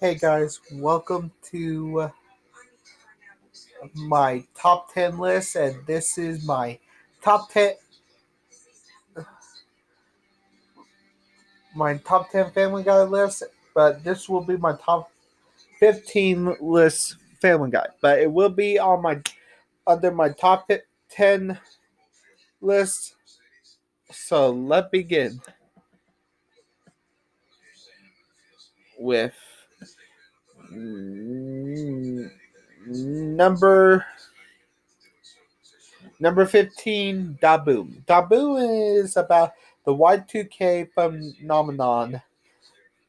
Hey guys, welcome to my top 10 list, and this is top 10 my top 10 Family Guy list, but this will be my top 15 list Family Guy, but it will be on my under my top 10 list. So let's begin with number Number 15, Daboom. Daboom is about the Y2K phenomenon.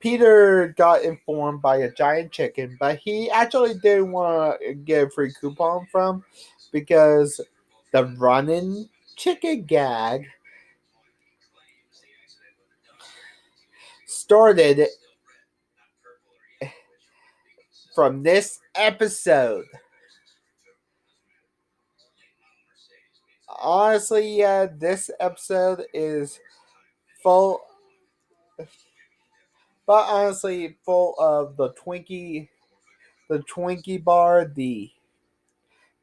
Peter got informed by a giant chicken, but he actually didn't want to get a free coupon from because the running chicken gag started from this episode. Honestly, yeah, this episode is full, but honestly, full of the Twinkie bar, the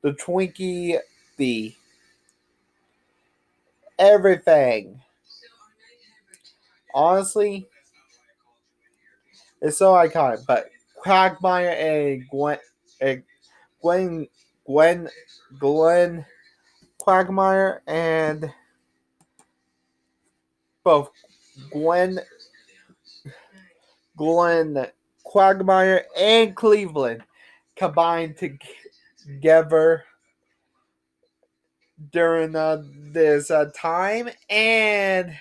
Twinkie, the everything. Honestly, it's so iconic. But Quagmire and Gwen, Gwen, Glenn Quagmire and both Gwen, Glenn Quagmire and Cleveland combined together during this time, and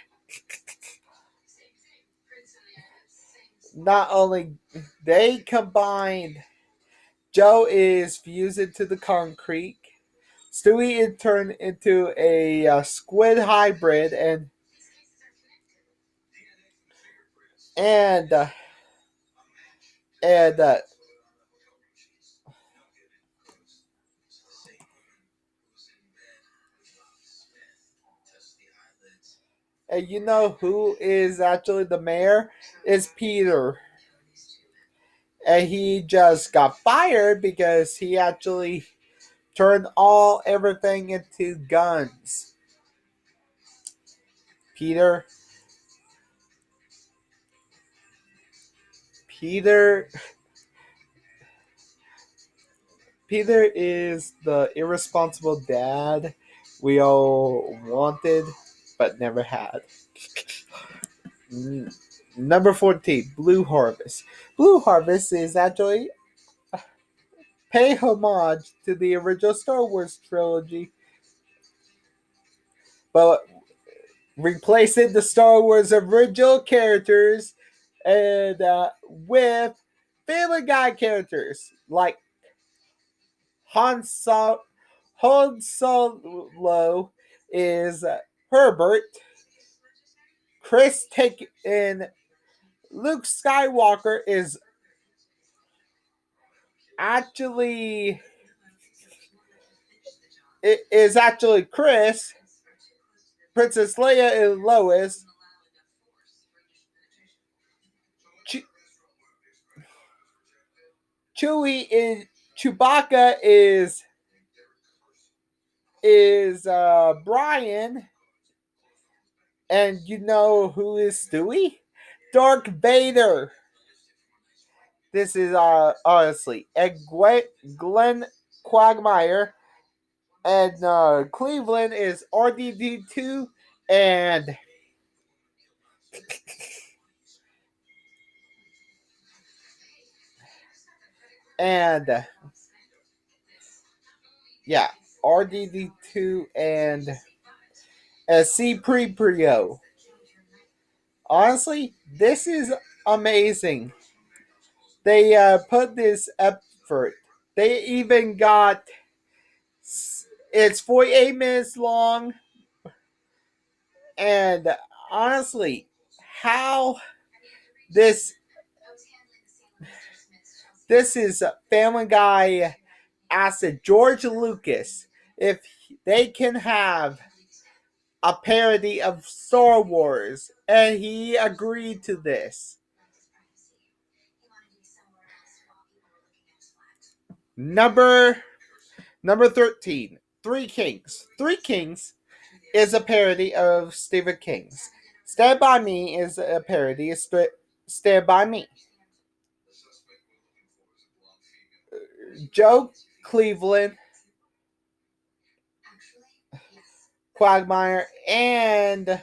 not only they combined, Joe is fused into the concrete. Stewie is turned into a squid hybrid, and uh, and uh, and you know who is actually the mayor? Is Peter, and he just got fired because he actually turned everything into guns. Peter, Peter, Peter is the irresponsible dad we all wanted but never had. Number 14, Blue Harvest. Blue Harvest is actually pay homage to the original Star Wars trilogy, but replacing the Star Wars original characters and with Family Guy characters like Han, Han Solo is Herbert, Chris and Luke Skywalker actually actually Chris. Princess Leia and Lois. Ch- Chewie and Chewbacca is Brian, and you know who is Stewie? Dark Vader. This is honestly Glenn Quagmire, and Cleveland is RDD2, and and yeah, RDD2 and C Preprio. Honestly, this is amazing. They put this effort. They even got it's 48 minutes long, and honestly, how this this is Family Guy asked George Lucas if they can have a parody of Star Wars, and he agreed to this. Number number 13, Three Kings. Three Kings is a parody of Stephen King's. Stand By Me is a parody of Stand By Me. Joe Cleveland, Quagmire, and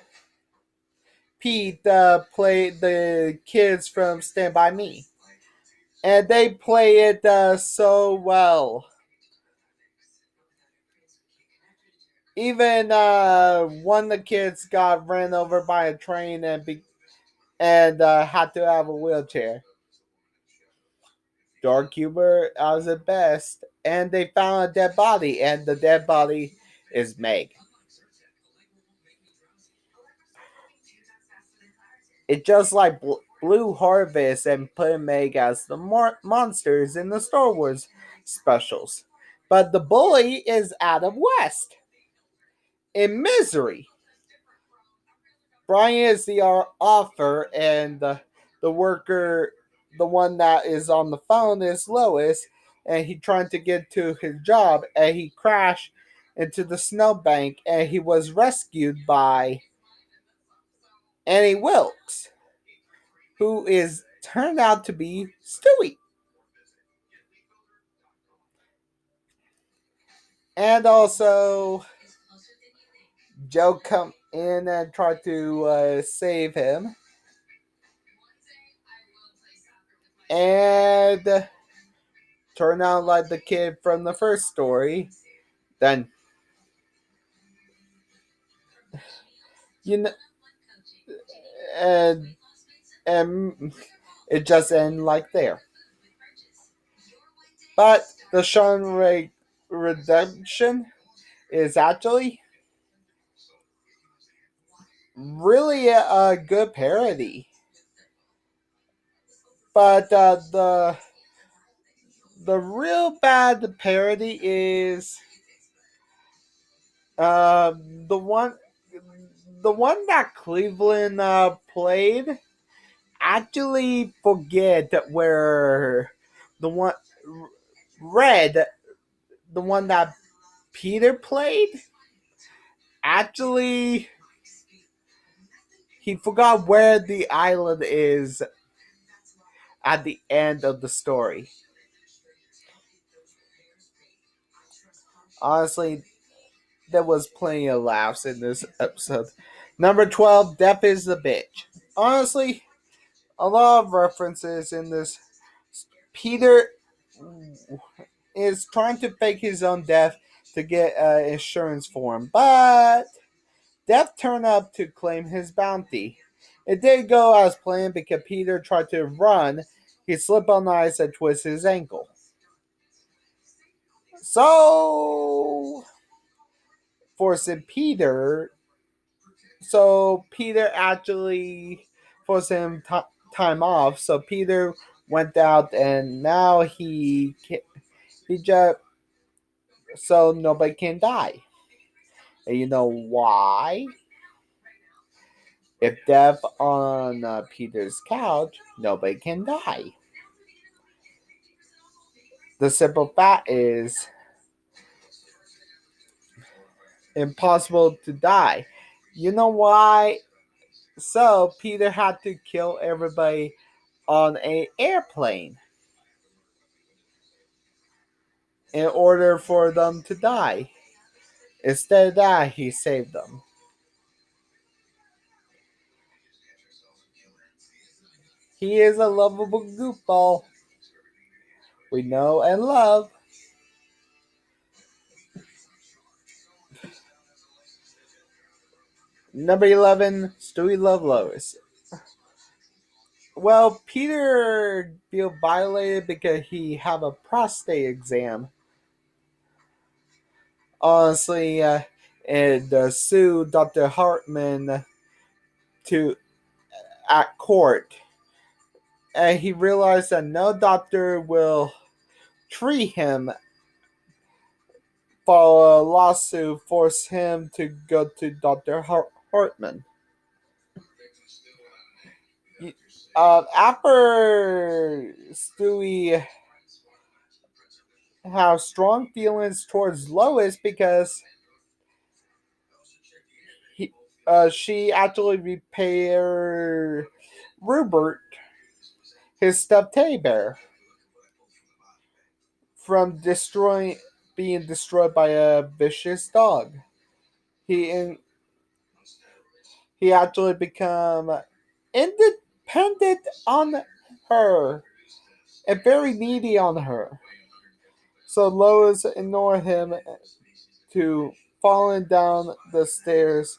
Pete played the kids from Stand By Me. And they play it so well. Even one of the kids got ran over by a train and had to have a wheelchair. Dark humor was the best. And they found a dead body, and the dead body is Meg. It's just like Blue Harvest and put Meg as the monsters in the Star Wars specials. But the bully is Adam West in Misery. Brian is the author, and the worker, the one that is on the phone, is Lois, and he trying to get to his job, and he crashed into the snowbank, and he was rescued by Annie Wilkes, who is turned out to be Stewie. And also, Joe come in and try to save him, and turn out like the kid from the first story. Then you know, and and it just end like there. But the Sean redemption is actually really a good parody. But the real bad parody is uh, the one the one that Cleveland played. Actually, forget where the one Red, the one that Peter played. Actually, he forgot where the island is at the end of the story. Honestly, there was plenty of laughs in this episode. Number 12, Death is the Bitch. Honestly, a lot of references in this. Peter is trying to fake his own death to get insurance for him, but Death turned up to claim his bounty. It did go as planned because Peter tried to run. He slipped on ice and twisted his ankle. So, forcing Peter. So, Peter actually forced him time off. So, Peter went out and now he just. So, nobody can die. And you know why? If death on Peter's couch, nobody can die. The simple fact is impossible to die. You know why? So Peter had to kill everybody on an airplane in order for them to die. Instead of that, he saved them. He is a lovable goofball we know and love. Number 11, Stewie Love Lois. Well, Peter feel violated because he have a prostate exam. Honestly, and sue Dr. Hartman to at court, and he realized that no doctor will treat him for a lawsuit, force him to go to Dr. Hartman. After Stewie have strong feelings towards Lois because he, she actually repaired Rupert, his stuffed teddy bear, from destroying being destroyed by a vicious dog. He he actually become independent on her and very needy on her. So Lois ignored him to falling down the stairs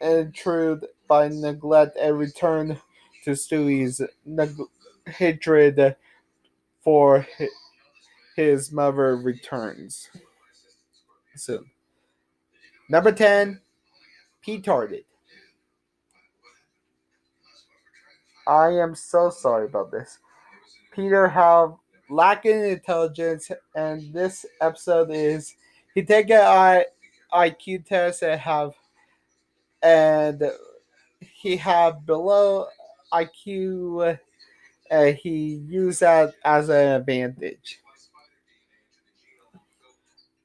and intrude by neglect and return to Stewie's hatred for his mother returns soon. Number 10, P-tarded. I am so sorry about this. Peter have lacking intelligence, and this episode is he take a IQ test and he have below IQ. He use that as an advantage,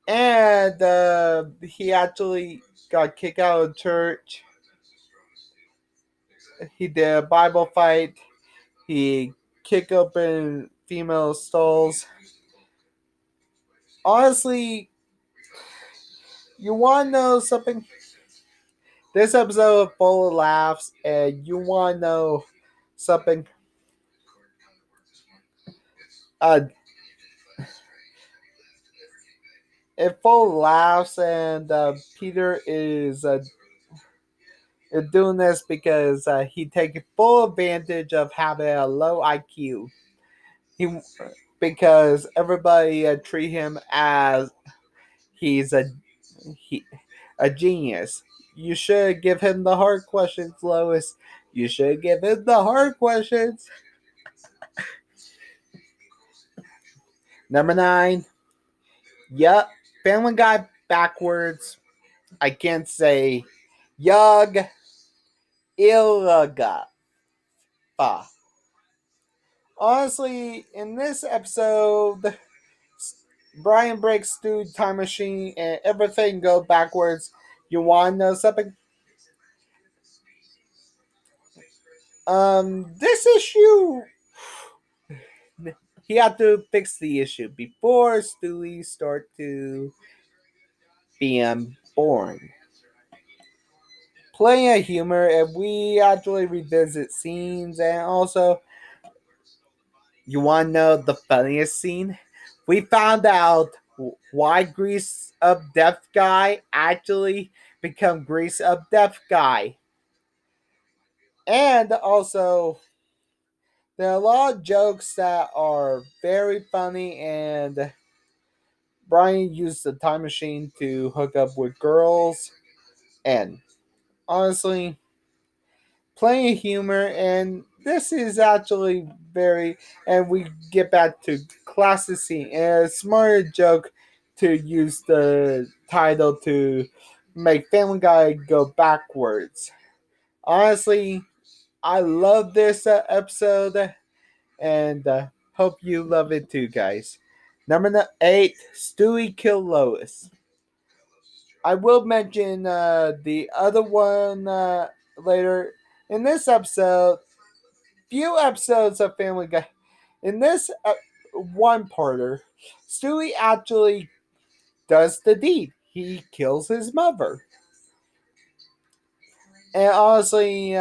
and he actually got kicked out of church. He did a Bible fight. He kicked open female stalls. Honestly, you want to know something? This episode is full of laughs, and you want to know something? Uh, it's full of laughs, and Peter is doing this because he takes full advantage of having a low IQ. He because everybody treat him as he's he, a genius. You should give him the hard questions, Lois. You should give him the hard questions. Number 9. Yup. Family Guy backwards. I can't say Yug Ilaga. Honestly, in this episode, Brian breaks through time machine and everything goes backwards. You want to know something? This issue, he had to fix the issue before Stewie start to being born. Playing a humor, and we actually revisit scenes, and also, you want to know the funniest scene? We found out why Grease Up Deaf Guy actually become Grease Up Deaf Guy. And also, there are a lot of jokes that are very funny, and Brian used the time machine to hook up with girls. And honestly, playing humor, and this is actually very. And we get back to classic scene, and a smarter joke to use the title to make Family Guy go backwards. Honestly, I love this episode, and hope you love it too, guys. Number 8, Stewie kill Lois. I will mention the other one later. In this episode, few episodes of Family Guy. In this one parter, Stewie actually does the deed. He kills his mother. And honestly,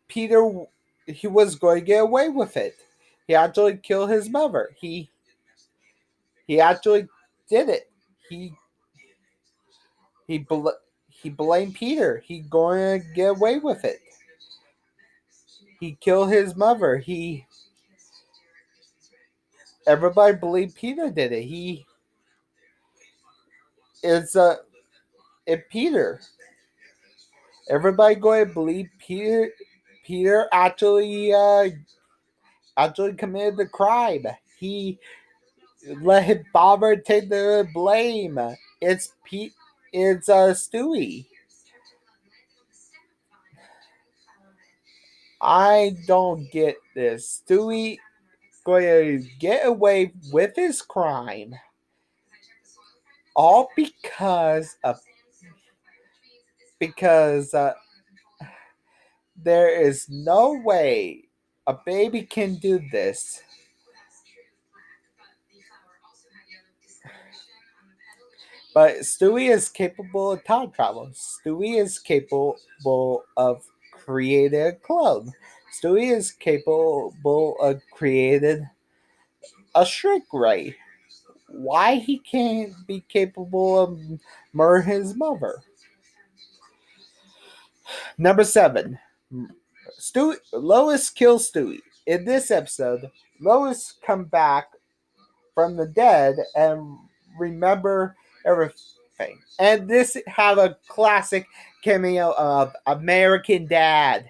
Peter, he was going to get away with it. He actually killed his mother. He actually did it. He he bl- he blamed Peter. He going to get away with it. He killed his mother. He Everybody believed Peter did it. He is it Peter. Everybody going to believe Peter. Peter actually committed the crime. He let his father take the blame. It's Pete. It's Stewie. I don't get this. Stewie going to get away with his crime, all because there is no way a baby can do this. But Stewie is capable of time travel. Stewie is capable of creating a clone. Stewie is capable of creating a shrink ray. Why he can't be capable of murdering his mother? Number 7. Stewie, Lois kills Stewie. In this episode, Lois come back from the dead and remember everything. And this have a classic cameo of American Dad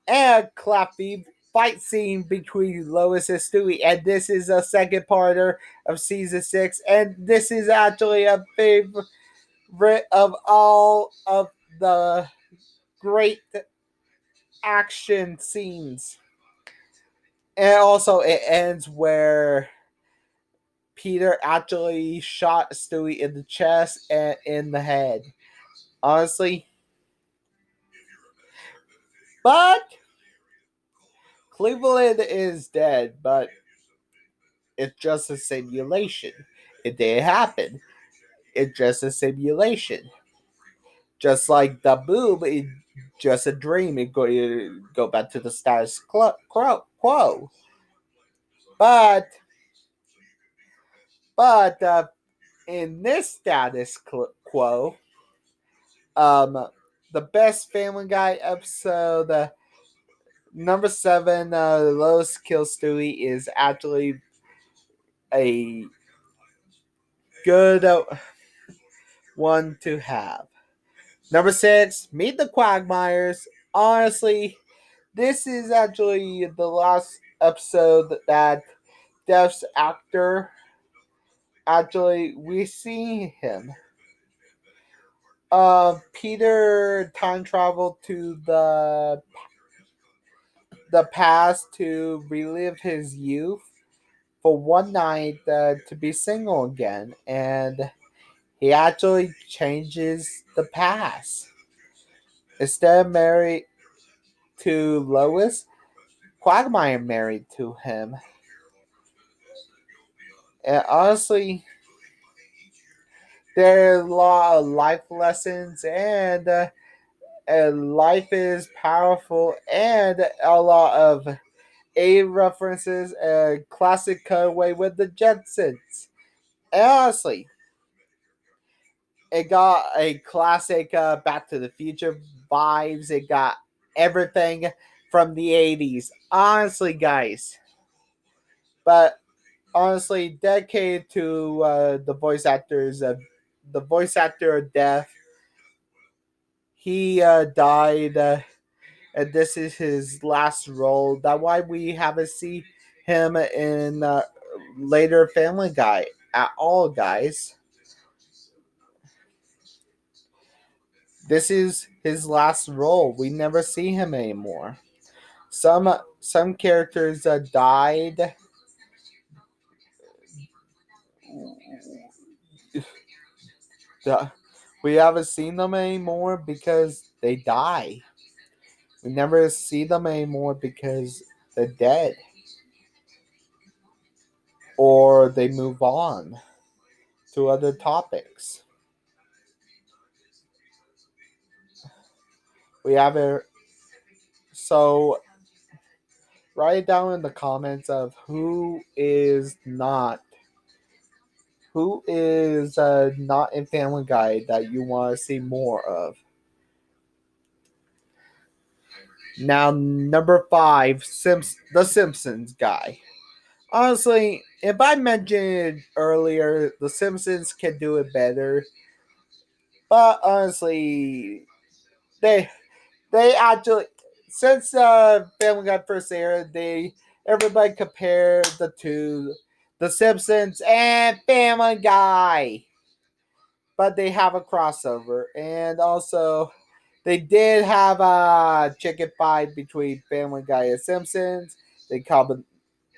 and a clappy fight scene between Lois and Stewie. And this is a second parter of season 6. And this is actually a favorite of all of the great action scenes. And also, it ends where Peter actually shot Stewie in the chest and in the head. Honestly. But Cleveland is dead, but it's just a simulation. It didn't happen. It's just a simulation. Just like the boom, it's just a dream. It go back to the status quo. But but in this status quo, um, the best Family Guy episode, number 7, Lois kills Stewie, is actually a good one to have. Number 6, Meet the Quagmires. Honestly, this is actually the last episode that Def's actor actually we see him. Peter time traveled to the past to relive his youth for one night to be single again, and he actually changes the past. Instead of married to Lois, Quagmire married to him. And honestly, there are a lot of life lessons, and life is powerful, and a lot of A references, and classic cutaway with the Jetsons. And honestly, it got a classic Back to the Future vibes. It got everything from the 80s. Honestly, guys. But honestly, dedicated to the voice actors of the voice actor of Death. He died, and this is his last role. That's why we haven't seen him in later Family Guy at all, guys. This is his last role. We never see him anymore. Some characters died. We haven't seen them anymore because they die. We never see them anymore because they're dead or they move on to other topics. We have it. So write it down in the comments of who is not in Family Guy that you want to see more of. Now, number 5, the Simpsons guy. Honestly, if I mentioned earlier, the Simpsons can do it better. But honestly, they they actually, since Family Guy first aired, they everybody compared the two, The Simpsons and Family Guy. But they have a crossover, and also they did have a chicken fight between Family Guy and Simpsons. They called them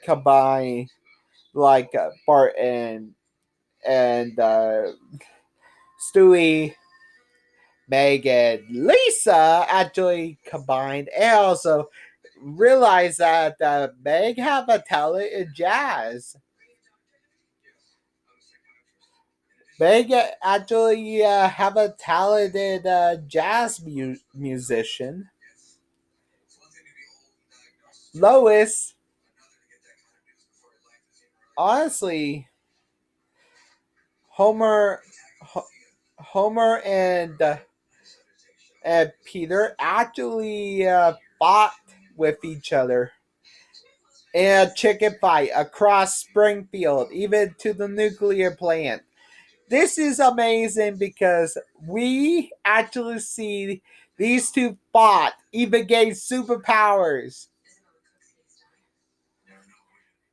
combine like Bart and Stewie, Meg, and Lisa actually combined, and also realized that Meg have a talent in jazz. Meg actually have a talented jazz musician. Lois, honestly, Homer, Homer and Peter actually fought with each other in a chicken fight across Springfield, even to the nuclear plant. This is amazing because we actually see these two fought, even gain superpowers.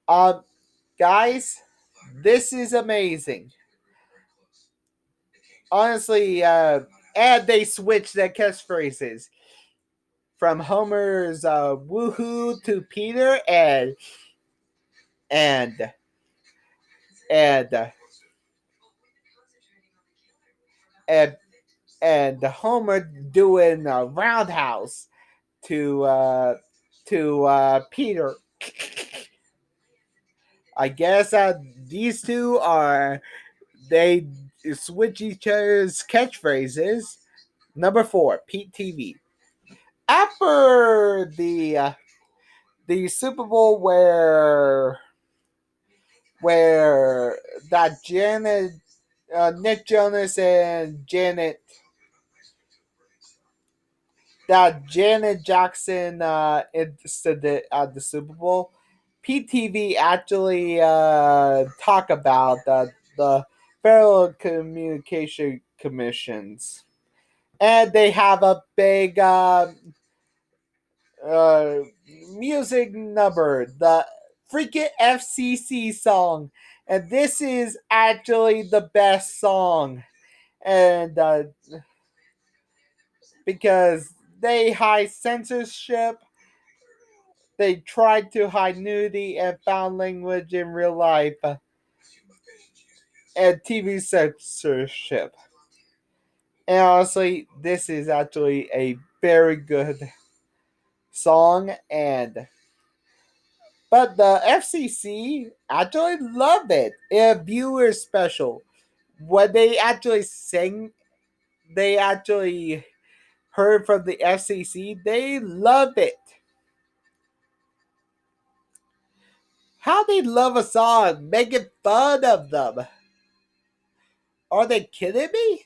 Um, Guys, this is amazing. Honestly, and they switched their catchphrases from Homer's "woohoo" to Peter and and and and Homer doing a roundhouse to Peter. I guess these two are they switch each other's catchphrases. Number four, Pete TV. After the Super Bowl where that Janet Nick Jonas and Janet Jackson incident at the Super Bowl, PTV actually talk about the Federal Communication Commissions, and they have a big uh, music number, the freaking FCC song, and this is actually the best song, and because they hide censorship, they tried to hide nudity and found language in real life, and TV censorship. And honestly, this is actually a very good song, and but the FCC actually love it. A viewer special. When they actually sing, they actually heard from the FCC. They love it. How they love a song, making fun of them. Are they kidding me?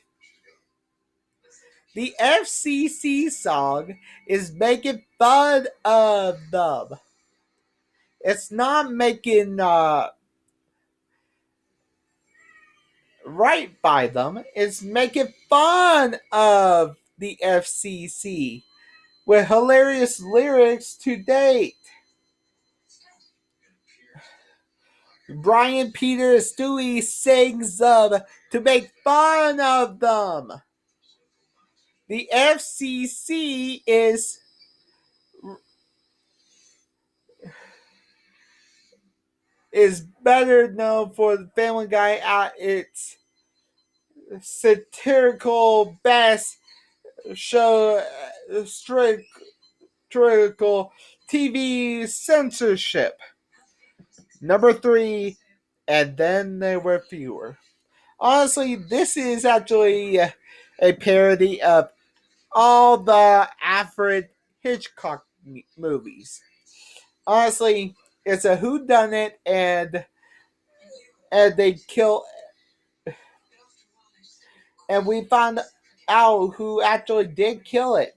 The FCC song is making fun of them. It's not making right by them. It's making fun of the FCC with hilarious lyrics to date. Brian Peter Stewie sings them to make fun of them. The FCC is better known for the Family Guy at its satirical best show, satirical TV censorship. Number three, and then there were fewer. Honestly, this is actually a parody of all the Alfred Hitchcock movies. Honestly, it's a whodunit, and they kill, and we found out who actually did kill it.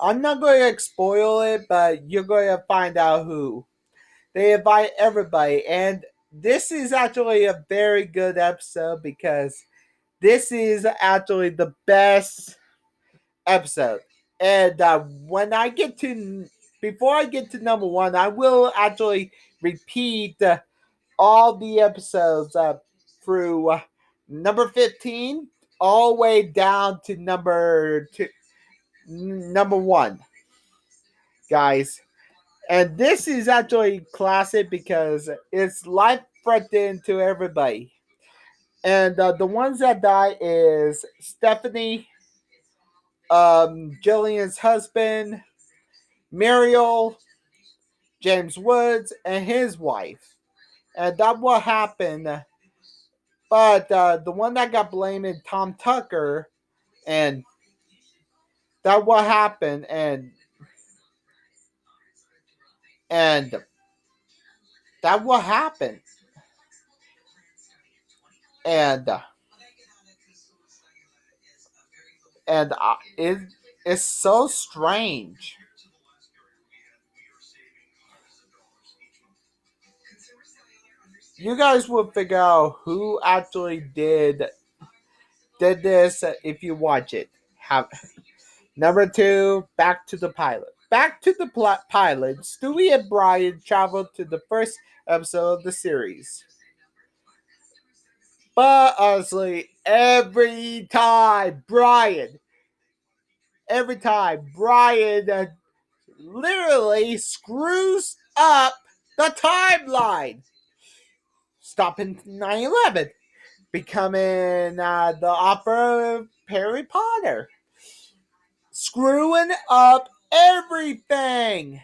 I'm not going to spoil it, but you're going to find out who. They invite everybody, and this is actually a very good episode because this is actually the best episode. And when I get to, before I get to number one, I will actually repeat all the episodes through number 15 all the way down to number one, guys. And this is actually classic because it's life threatening to everybody. And the ones that die is Stephanie, Jillian's husband, Muriel, James Woods, and his wife. And that what happened. But the one that got blamed is Tom Tucker, and that what happened, and that what happened, and it's so strange. You guys will figure out who actually did this if you watch it. Have Number two, back to the pilot. Back to the pilot. Stewie and Brian traveled to the first episode of the series. But honestly, every time Brian literally screws up the timeline, stopping 9/11, becoming the author of Harry Potter, screwing up everything.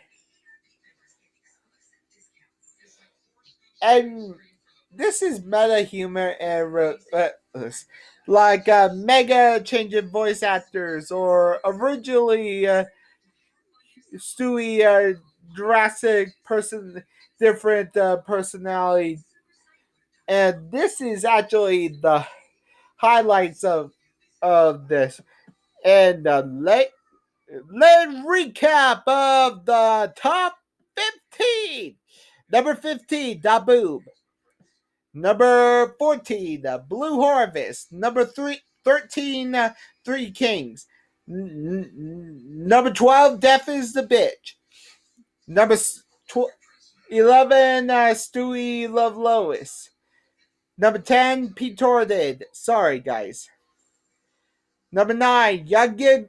And this is meta humor and like mega changing voice actors or originally Stewie Jurassic person different personality, and this is actually the highlights of this. And let recap of the top 15. Number 15, Da Boob. Number 14, Blue Harvest. Number 13, Three Kings. Number 12, Death is the Bitch. Number 11, Stewie Love Lois. Number 10, Pete Torrid. Sorry, guys. Number 9, Young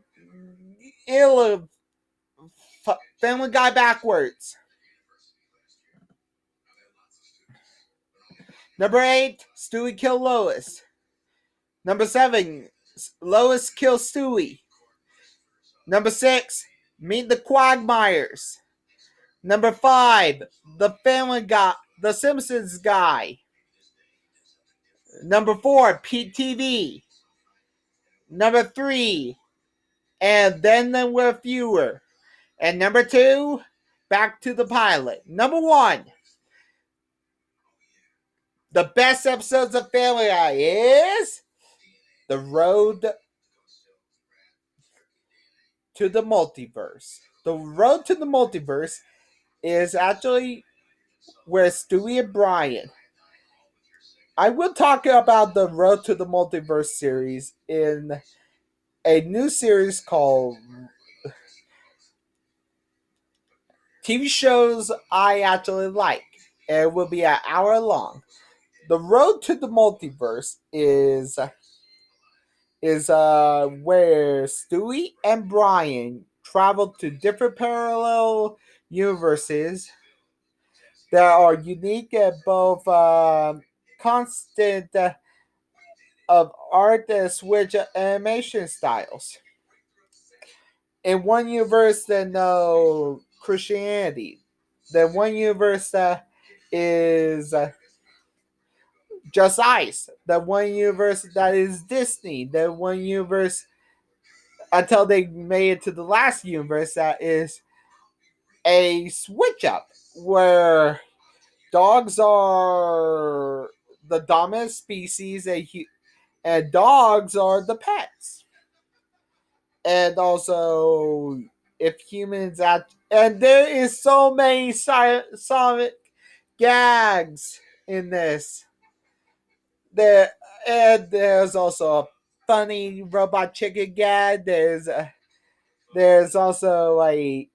Ill Family Guy Backwards. Number 8, Stewie Kill Lois. Number 7, Lois Kill Stewie. Number 6, Meet the Quagmires. Number 5, The Family Guy, The Simpsons Guy. Number 4, Pete TV. Number 3, And Then There Were Fewer. And number 2, Back to the Pilot. Number 1, the best episodes of Family Guy is The Road to the Multiverse. The Road to the Multiverse is actually where Stewie and Brian. I will talk about the Road to the Multiverse series in a new series called TV Shows I Actually Like. It will be an hour long. The Road to the Multiverse is where Stewie and Brian travel to different parallel universes that are unique at both constant of art and switch animation styles. In one universe, there's no Christianity. Then one universe is just ice. The one universe that is Disney. The one universe until they made it to the last universe that is a switch up where dogs are the dominant species and dogs are the pets. And also, if humans act, and there is so many sonic gags in this. There and there's also a funny robot chicken gag. There's also like,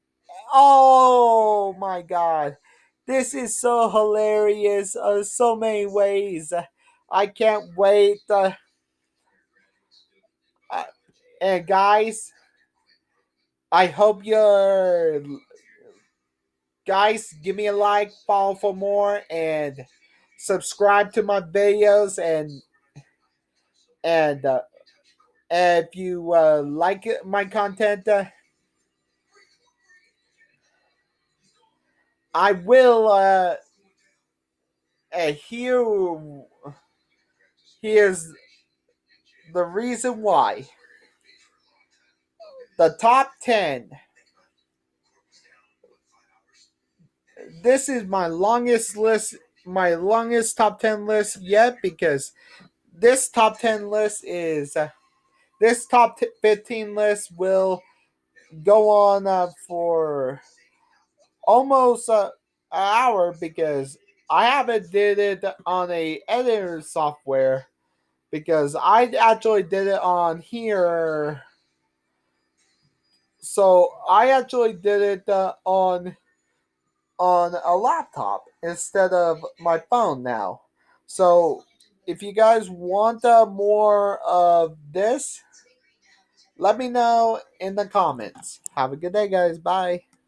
oh my god, this is so hilarious. So many ways. I can't wait. Uh, and guys, I hope you're Guys, give me a like, follow for more, and subscribe to my videos. And if you like my content, I will here. Here's the reason why. The top 10. This is my longest list, my longest top 10 list yet, because this top 10 list is this top 15 list will go on for almost an hour, because I haven't did it on a editor software, because I actually did it on here. So I actually did it on a laptop instead of my phone now. So if you guys want more of this, let me know in the comments. Have a good day, guys. Bye.